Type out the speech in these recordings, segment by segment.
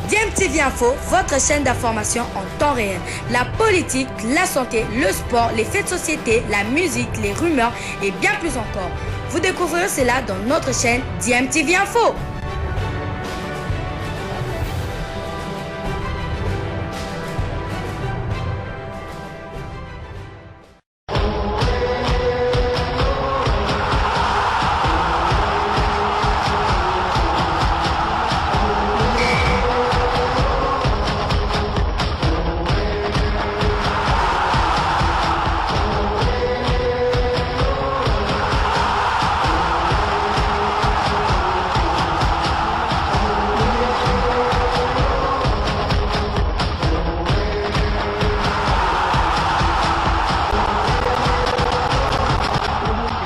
DMTV Info, votre chaîne d'information en temps réel. La politique, la santé, le sport, les faits de société, la musique, les rumeurs et bien plus encore. Vous découvrirez cela dans notre chaîne DMTV Info.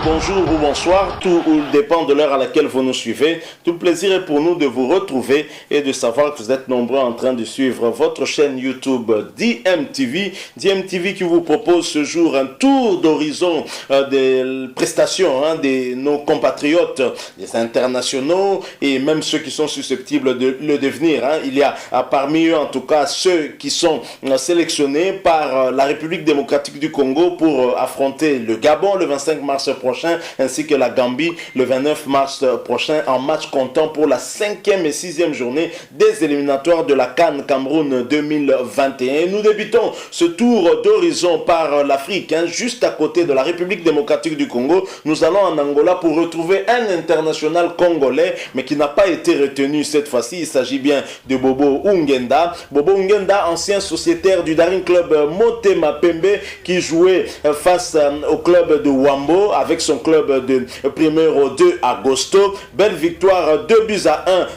Bonjour ou bonsoir, tout dépend de l'heure à laquelle vous nous suivez. Tout plaisir est pour nous de vous retrouver et de savoir que vous êtes nombreux en train de suivre votre chaîne YouTube DMTV. DMTV qui vous propose ce jour un tour d'horizon des prestations de nos compatriotes, des internationaux et même ceux qui sont susceptibles de le devenir. Il y a parmi eux en tout cas ceux qui sont sélectionnés par la République démocratique du Congo pour affronter le Gabon le 25 mars prochain, ainsi que la Gambie le 29 mars prochain en match comptant pour la 5e et 6e journée des éliminatoires de la CAN Cameroun 2021. Nous débutons ce tour d'horizon par l'Afrique, juste à côté de la République démocratique du Congo. Nous allons en Angola pour retrouver un international congolais, mais qui n'a pas été retenu cette fois-ci. Il s'agit bien de Bobo Ungenda. Bobo Ungenda, ancien sociétaire du Daring Club Motema Pembe, qui jouait face au club de Wambo avec son club de Primeiro de Agosto. Belle victoire 2-1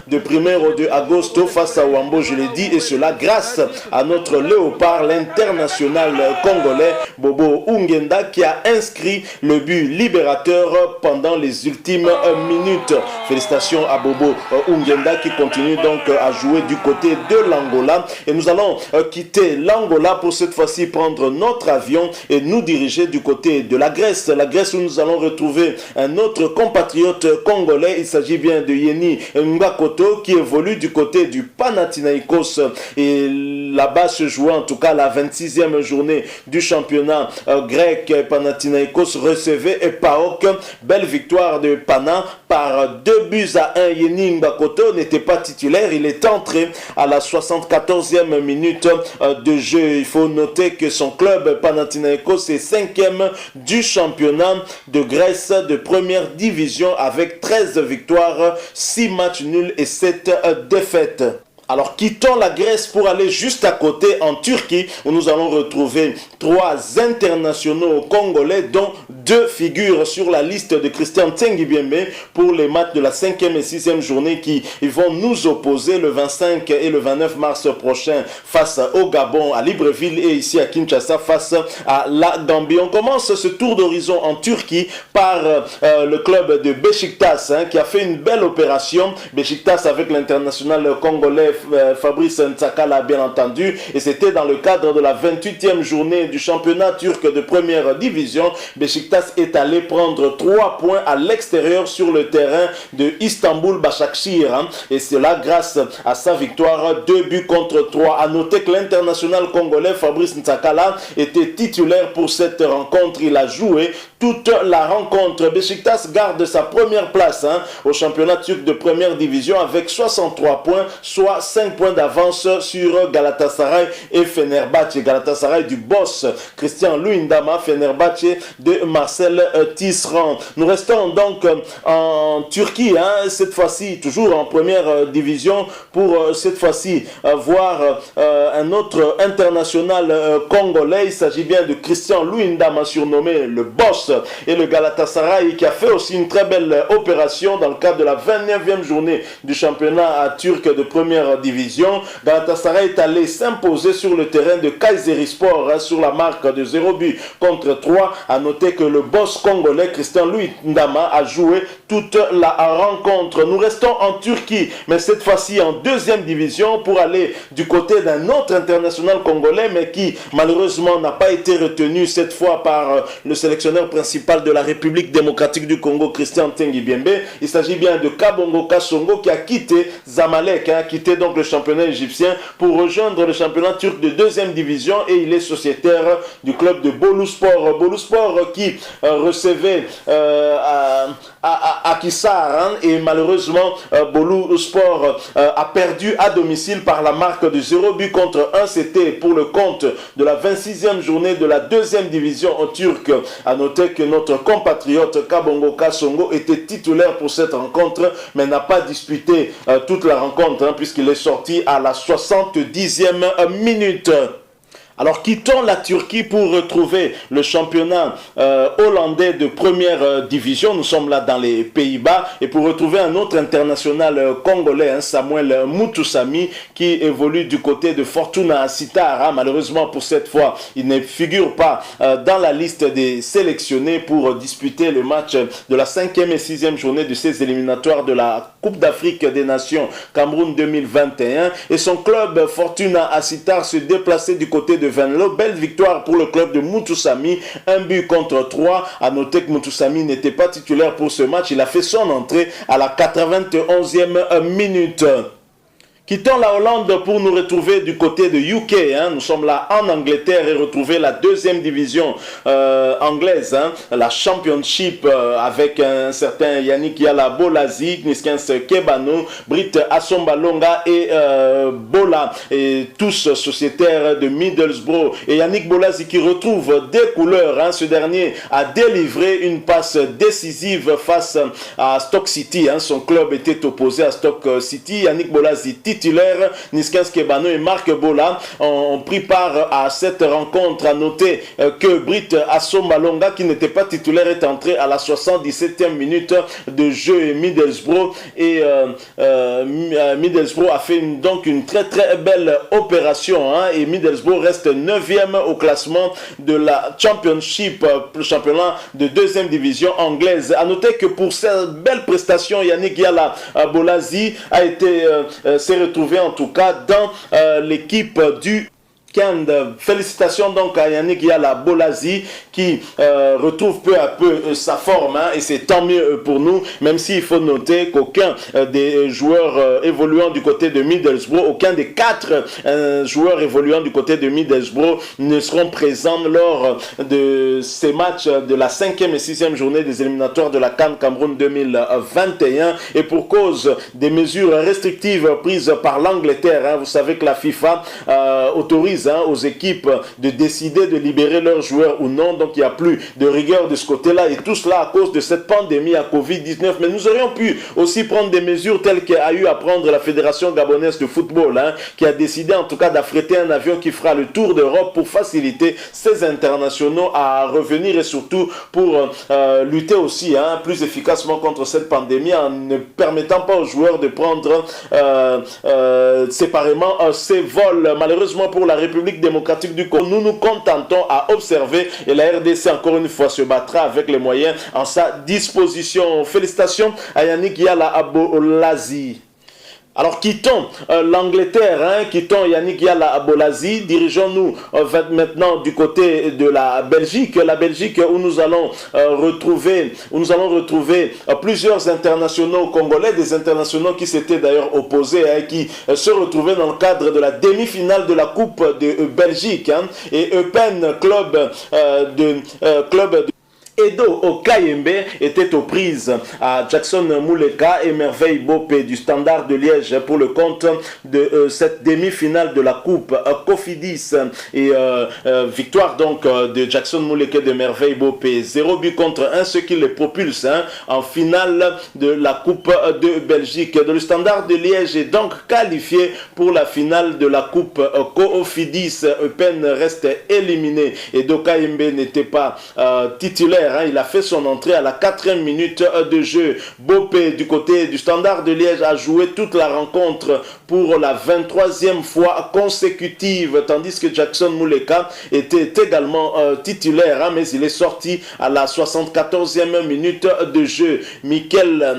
de Primeiro de Agosto face à Wambo, je l'ai dit, et cela grâce à notre léopard, l'international congolais Bobo Ungenda, qui a inscrit le but libérateur pendant les ultimes minutes. Félicitations à Bobo Ungenda qui continue donc à jouer du côté de l'Angola. Et nous allons quitter l'Angola pour cette fois-ci prendre notre avion et nous diriger du côté de la Grèce. La Grèce où nous allons retrouver un autre compatriote congolais. Il s'agit bien de Yeni Ngakoto qui évolue du côté du Panathinaikos. Et là-bas se jouait en tout cas la 26e journée du championnat grec. Panathinaikos recevait PAOK. Belle victoire de Pana par 2-1. Yeni Ngakoto n'était pas titulaire. Il est entré à la 74e minute de jeu. Il faut noter que son club Panathinaikos est 5e du championnat de Grèce de première division avec 13 victoires, 6 matchs nuls et 7 défaites. Alors quittons la Grèce pour aller juste à côté en Turquie où nous allons retrouver 3 internationaux congolais dont 2 figurent sur la liste de Christian Tsengibiembe pour les matchs de la 5e et 6e journée qui vont nous opposer le 25 et le 29 mars prochain face au Gabon, à Libreville et ici à Kinshasa face à la Gambie. On commence ce tour d'horizon en Turquie par le club de Beşiktaş qui a fait une belle opération. Beşiktaş avec l'international congolais Fabrice Ntsakala bien entendu, et c'était dans le cadre de la 28e journée du championnat turc de première division. Beşiktaş est allé prendre 3 points à l'extérieur sur le terrain de Istanbul Başakşehir et cela grâce à sa victoire 2-3. À noter que l'international congolais Fabrice Ntsakala était titulaire pour cette rencontre. Il a joué toute la rencontre. Beşiktaş garde sa première place au championnat turc de première division avec 63 points, soit 5 points d'avance sur Galatasaray et Fenerbahçe. Galatasaray du boss Christian Luyendama, Fenerbahçe de Marcel Tisserand. Nous restons donc en Turquie, cette fois-ci toujours en première division, pour cette fois-ci voir un autre international congolais. Il s'agit bien de Christian Luyendama, surnommé le boss, et le Galatasaray qui a fait aussi une très belle opération dans le cadre de la 29e journée du championnat turc de première division. Galatasaray est allé s'imposer sur le terrain de Kayserispor sur la marque de 0-3. À noter que le boss congolais Christian Luyendama a joué toute la rencontre. Nous restons en Turquie, mais cette fois-ci en deuxième division pour aller du côté d'un autre international congolais, mais qui malheureusement n'a pas été retenu cette fois par le sélectionneur principal de la République démocratique du Congo, Christian Tsengibiembe. Il s'agit bien de Kabongo Kasongo qui a quitté Zamalek, quitté donc le championnat égyptien pour rejoindre le championnat turc de deuxième division et il est sociétaire du club de Boluspor. Boluspor qui recevait Akhisar et malheureusement Boluspor a perdu à domicile par la marque de 0 but contre 1. C'était pour le compte de la 26e journée de la deuxième division en turc. À noter que notre compatriote Kabongo Kasongo était titulaire pour cette rencontre mais n'a pas disputé toute la rencontre puisqu'il est sorti à la 70e minute. Alors quittons la Turquie pour retrouver le championnat hollandais de première division. Nous sommes là dans les Pays-Bas et pour retrouver un autre international congolais, Samuel Mutusami, qui évolue du côté de Fortuna Sittard. Malheureusement pour cette fois, il ne figure pas dans la liste des sélectionnés pour disputer le match de la 5e et 6e journée de ces éliminatoires de la Coupe d'Afrique des Nations Cameroun 2021. Et son club Fortuna Sittard se déplaçait du côté de Venlo. Belle victoire pour le club de Mutusami, 1 but contre 3. À noter que Mutusami n'était pas titulaire pour ce match. Il a fait son entrée à la 91e minute. Quittons la Hollande pour nous retrouver du côté de UK. Nous sommes là en Angleterre et retrouver la deuxième division anglaise, la Championship avec un certain Yannick Yala Bolazi, Niskens Kebano, Britt Assombalonga et Bola, et tous sociétaires de Middlesbrough. Et Yannick Bolazi qui retrouve des couleurs. Ce dernier a délivré une passe décisive face à Stoke City. Son club était opposé à Stoke City. Yannick Bolazi titulaire, Niskens Kebano et Marc Bola ont pris part à cette rencontre. À noter que Britt Assombalonga, qui n'était pas titulaire, est entré à la 77e minute de jeu. Et Middlesbrough a fait donc une très très belle opération. Et Middlesbrough reste 9e au classement de la Championship, le championnat de deuxième division anglaise. À noter que pour cette belle prestation, Yannick Yala Bolazi a été retrouvé en tout cas dans l'équipe du Kand. Félicitations donc à Yannick Yala Bolazi qui retrouve peu à peu sa forme et c'est tant mieux pour nous, même s'il faut noter qu'aucun des joueurs évoluant du côté de Middlesbrough, aucun des 4 joueurs évoluant du côté de Middlesbrough ne seront présents lors de ces matchs de la 5e et 6e journée des éliminatoires de la CAN Cameroun 2021 et pour cause des mesures restrictives prises par l'Angleterre. Vous savez que la FIFA autorise aux équipes de décider de libérer leurs joueurs ou non, donc il n'y a plus de rigueur de ce côté-là et tout cela à cause de cette pandémie à Covid-19. Mais nous aurions pu aussi prendre des mesures telles qu'a eu à prendre la Fédération gabonaise de football, qui a décidé en tout cas d'affréter un avion qui fera le tour d'Europe pour faciliter ces internationaux à revenir et surtout pour lutter aussi plus efficacement contre cette pandémie en ne permettant pas aux joueurs de prendre séparément ces vols. Malheureusement pour la République démocratique du Congo, nous nous contentons à observer et la RDC encore une fois se battra avec les moyens en sa disposition. Félicitations à Yannick Yala Bolazi. Alors quittons l'Angleterre, quittons Yannick Yala Bolazi, dirigeons-nous maintenant du côté de la Belgique où nous allons retrouver plusieurs internationaux congolais, des internationaux qui s'étaient d'ailleurs opposés et qui se retrouvaient dans le cadre de la demi-finale de la Coupe de Belgique et Eupen club de Edo Okayembe était aux prises à Jackson Mouleka et Merveille Bopé du Standard de Liège pour le compte de cette demi-finale de la Coupe Cofidis et victoire donc de Jackson Mouleka et de Merveille Bopé 0 but contre 1, ce qui les propulse en finale de la Coupe de Belgique. Le Standard de Liège est donc qualifié pour la finale de la Coupe Cofidis. Eupen reste éliminé et Okayembe n'était pas titulaire. Il a fait son entrée à la 4e minute de jeu. Bopé du côté du Standard de Liège a joué toute la rencontre pour la 23e fois consécutive, tandis que Jackson Mouleka était également titulaire, mais il est sorti à la 74e minute de jeu. Michel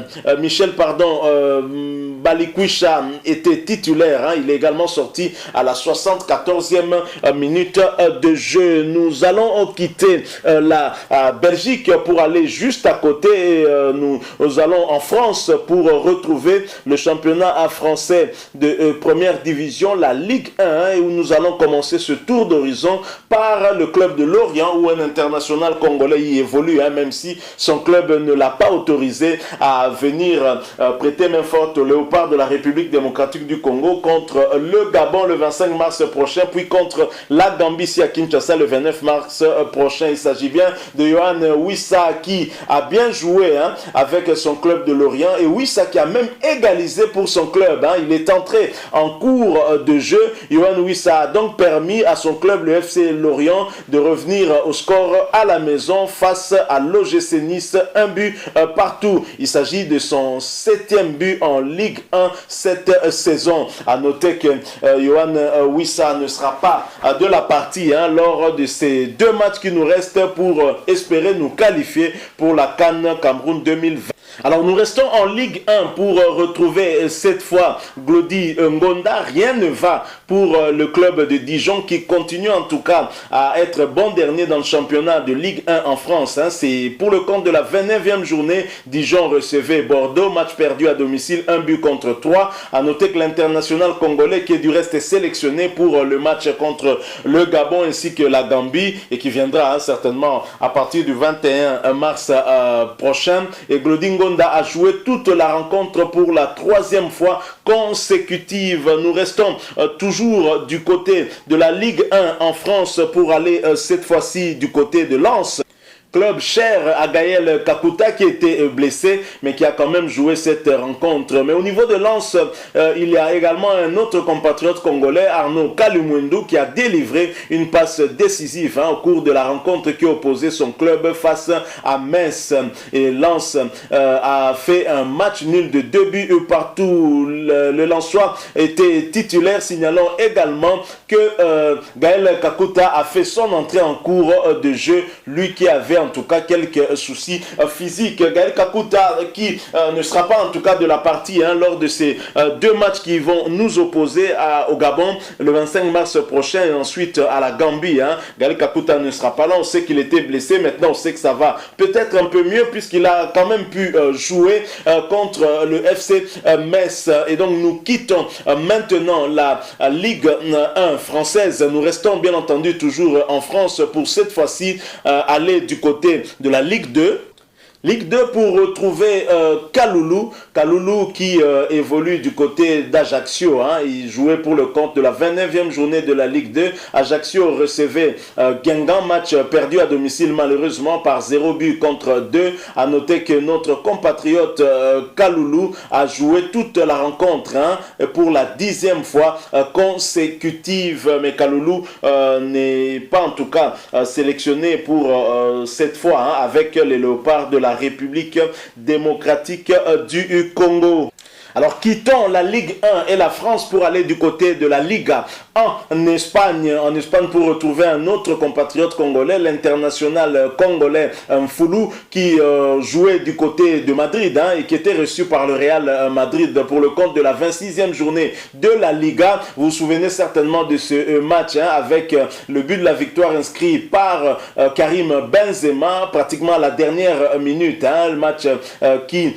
Balikwisha était titulaire, il est également sorti à la 74e minute de jeu. Nous allons quitter la Belgique Belgique pour aller juste à côté. Et, nous allons en France pour retrouver le championnat français de première division, la Ligue 1, où nous allons commencer ce tour d'horizon par le club de Lorient, où un international congolais y évolue, même si son club ne l'a pas autorisé à venir prêter main forte au Léopard de la République démocratique du Congo contre le Gabon le 25 mars prochain, puis contre la Gambie ici à Kinshasa le 29 mars prochain. Il s'agit bien de Yohan Wissa qui a bien joué avec son club de Lorient, et Wissa qui a même égalisé pour son club. Il est entré en cours de jeu. Yohan Wissa a donc permis à son club, le FC Lorient, de revenir au score à la maison face à l'OGC Nice, un but partout. Il s'agit de son 7e but en Ligue 1 cette saison. À noter que Yohan Wissa ne sera pas de la partie lors de ces 2 matchs qui nous restent pour espérer nous qualifier pour la CAN Cameroun 2020. Alors nous restons en Ligue 1 pour retrouver cette fois Glody Ngonda. Rien ne va pour le club de Dijon qui continue en tout cas à être bon dernier dans le championnat de Ligue 1 en France. C'est pour le compte de la 29e journée. Dijon recevait Bordeaux, match perdu à domicile, 1 but contre 3. À noter que l'international congolais qui est du reste sélectionné pour le match contre le Gabon ainsi que la Gambie et qui viendra certainement à partir du 21 mars prochain. Et Glody Ngonda a joué toute la rencontre pour la 3e fois consécutive. Nous restons toujours du côté de la Ligue 1 en France pour aller cette fois-ci du côté de Lens. Club cher à Gaël Kakuta qui était blessé mais qui a quand même joué cette rencontre. Mais au niveau de Lens, il y a également un autre compatriote congolais, Arnaud Kalumwendou, qui a délivré une passe décisive au cours de la rencontre qui opposait son club face à Metz. Et Lens a fait un match nul de 2 buts partout. Le Lensois était titulaire, signalant également que Gaël Kakuta a fait son entrée en cours de jeu, lui qui avait en tout cas quelques soucis physiques. Gaël Kakuta qui ne sera pas en tout cas de la partie lors de ces 2 matchs qui vont nous opposer au Gabon le 25 mars prochain et ensuite à la Gambie. Gaël Kakuta ne sera pas là, on sait qu'il était blessé, maintenant on sait que ça va peut-être un peu mieux puisqu'il a quand même pu jouer contre le FC Metz. Et donc nous quittons maintenant la Ligue 1 française. Nous restons bien entendu toujours en France pour cette fois-ci aller du côté de la Ligue 2. Ligue 2 pour retrouver Kaloulou. Kaloulou qui évolue du côté d'Ajaccio. Il jouait pour le compte de la 29e journée de la Ligue 2. Ajaccio recevait Guingamp, match perdu à domicile malheureusement par 0 but contre 2. A noter que notre compatriote Kaloulou a joué toute la rencontre pour la 10e fois consécutive. Mais Kaloulou n'est pas en tout cas sélectionné pour cette fois avec les Léopards de la République démocratique du Congo. Alors quittons la Ligue 1 et la France pour aller du côté de la Liga en Espagne pour retrouver un autre compatriote congolais, l'international congolais Mfoulou qui jouait du côté de Madrid et qui était reçu par le Real Madrid pour le compte de la 26e journée de la Liga. Vous vous souvenez certainement de ce match avec le but de la victoire inscrit par Karim Benzema pratiquement à la dernière minute. Le match qui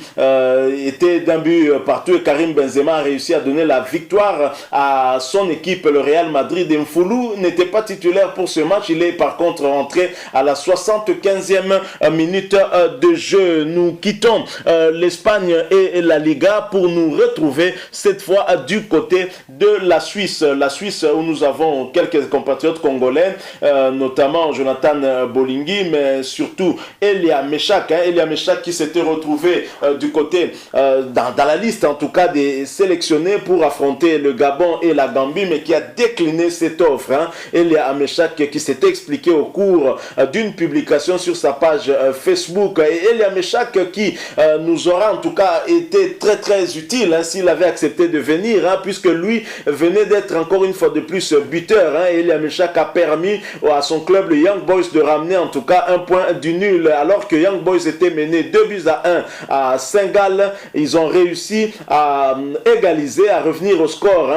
était d'un but partout et Karim Benzema a réussi à donner la victoire à son équipe, le Real Madrid. Mfoulou n'était pas titulaire pour ce match, il est par contre rentré à la 75e minute de jeu. Nous quittons l'Espagne et la Liga pour nous retrouver cette fois du côté de la Suisse. La Suisse où nous avons quelques compatriotes congolais, notamment Jonathan Bolingui, mais surtout Elia Meshak. Elia Meshak qui s'était retrouvé du côté dans la liste en tout cas des sélectionnés pour affronter le Gabon et la Gambie, mais qui a décliné cette offre. Elia Meshak qui s'était expliqué au cours d'une publication sur sa page Facebook. Et Elia Meshak qui nous aura en tout cas été très utile s'il avait accepté de venir, puisque lui venait d'être encore une fois de plus buteur. Elia Meshak a permis à son club, le Young Boys, de ramener en tout cas un point du nul, alors que Young Boys était mené 2 buts à 1 à Saint-Gall. Ils ont réussi à égaliser, à revenir au score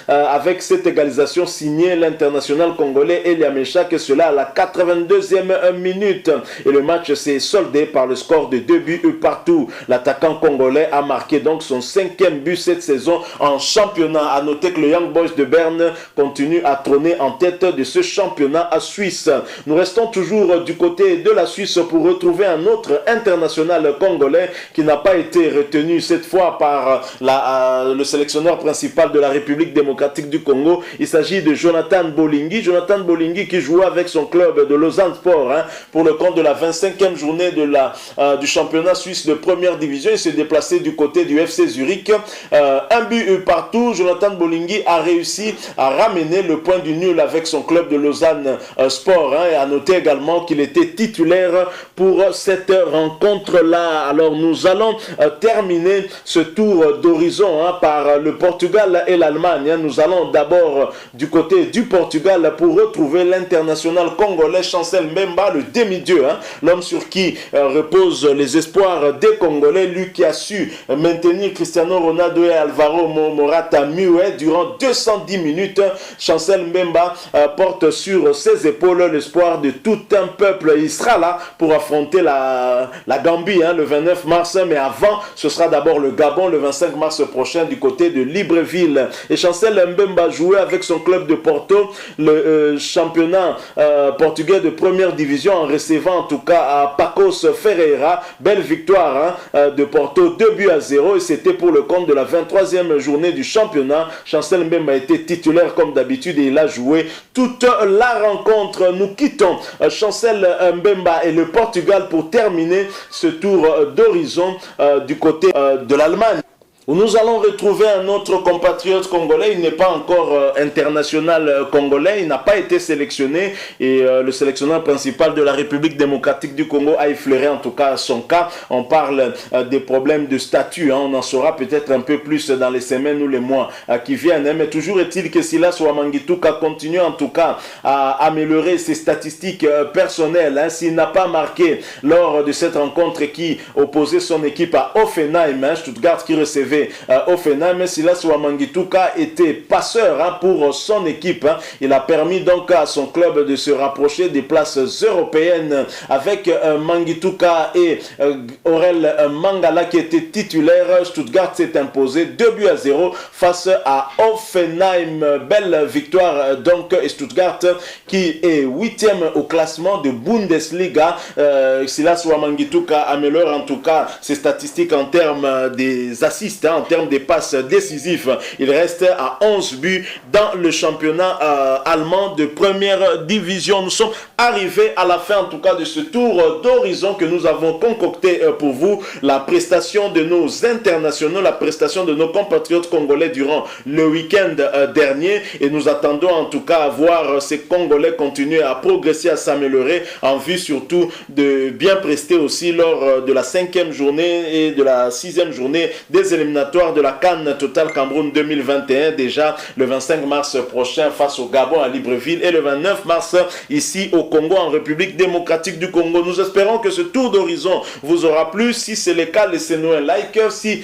avec cette égalisation signée l'international congolais Elia Meshak, et cela à la 82e minute. Et le match s'est soldé par le score de 2 buts partout. L'attaquant congolais a marqué donc son 5e but cette saison en championnat. À noter que le Young Boys de Berne continue à trôner en tête de ce championnat suisse. Nous restons toujours du côté de la Suisse pour retrouver un autre international congolais qui n'a pas été retenu cette fois par le sélectionneur principal de la République démocratique du Congo. Il s'agit de Jonathan Bolingi. Jonathan Bolingi qui jouait avec son club de Lausanne Sport pour le compte de la 25e journée du championnat suisse de première division. Il s'est déplacé du côté du FC Zurich. Un but partout. Jonathan Bolingi a réussi à ramener le point du nul avec son club de Lausanne Sport. Et à noter également qu'il était titulaire pour cette rencontre-là. Alors nous allons terminer ce tour d'horizon par le Portugal et l'Allemagne. Nous allons d'abord du côté du Portugal pour retrouver l'international congolais Chancel Mbemba, le demi-dieu, l'homme sur qui reposent les espoirs des Congolais, lui qui a su maintenir Cristiano Ronaldo et Alvaro Morata muets durant 210 minutes. Chancel Mbemba porte sur ses épaules l'espoir de tout un peuple. Il sera là pour affronter la Gambie le 29 mars, mais avant ce sera d'abord le Gabon le 25 mars prochain du côté de Libreville. Et Chancel Mbemba jouait avec son club de Porto le championnat portugais de première division en recevant en tout cas à Pacos Ferreira. Belle victoire de Porto, 2-0, et c'était pour le compte de la 23e journée du championnat. Chancel Mbemba a été titulaire comme d'habitude et il a joué toute la rencontre. Nous quittons Chancel Mbemba et le Portugal pour terminer ce tour d'horizon du côté de l'Allemagne, où nous allons retrouver un autre compatriote congolais. Il n'est pas encore international congolais, il n'a pas été sélectionné, et le sélectionneur principal de la République démocratique du Congo a effleuré en tout cas son cas. On parle des problèmes de statut, on en saura peut-être un peu plus dans les semaines ou les mois qui viennent, mais toujours est-il que Silas Ouamangituka continue en tout cas à améliorer ses statistiques personnelles. S'il n'a pas marqué lors de cette rencontre qui opposait son équipe à Offenheim, Stuttgart qui recevait Offenheim, Silas Ouamangituka était passeur pour son équipe. Il a permis donc à son club de se rapprocher des places européennes avec Mangituka et Aurel Mangala qui étaient titulaires. Stuttgart s'est imposé 2-0 face à Offenheim. Belle victoire donc, et Stuttgart qui est 8e au classement de Bundesliga. Silas Ouamangituka améliore en tout cas ses statistiques en termes des assists, en termes des passes décisives. Il reste à 11 buts dans le championnat allemand de première division. Nous sommes arrivés à la fin en tout cas de ce tour d'horizon que nous avons concocté pour vous. La prestation de nos internationaux, la prestation de nos compatriotes congolais durant le week-end dernier, et nous attendons en tout cas à voir ces Congolais continuer à progresser, à s'améliorer, en vue surtout de bien prester aussi lors de la 5e journée et de la 6e journée des éliminatoires de la CAN Total Cameroun 2021, déjà le 25 mars prochain face au Gabon à Libreville, et le 29 mars ici au Congo, en République démocratique du Congo. Nous espérons que ce tour d'horizon vous aura plu. Si c'est le cas, laissez-nous un like. Si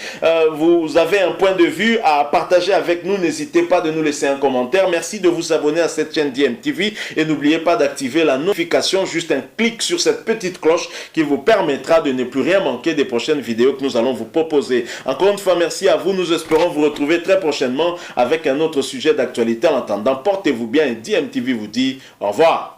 vous avez un point de vue à partager avec nous, n'hésitez pas de nous laisser un commentaire. Merci de vous abonner à cette chaîne DMTV et n'oubliez pas d'activer la notification, juste un clic sur cette petite cloche qui vous permettra de ne plus rien manquer des prochaines vidéos que nous allons vous proposer. Encore une fois, merci à vous. Nous espérons vous retrouver très prochainement avec un autre sujet d'actualité. En attendant, portez-vous bien et DMTV vous dit au revoir.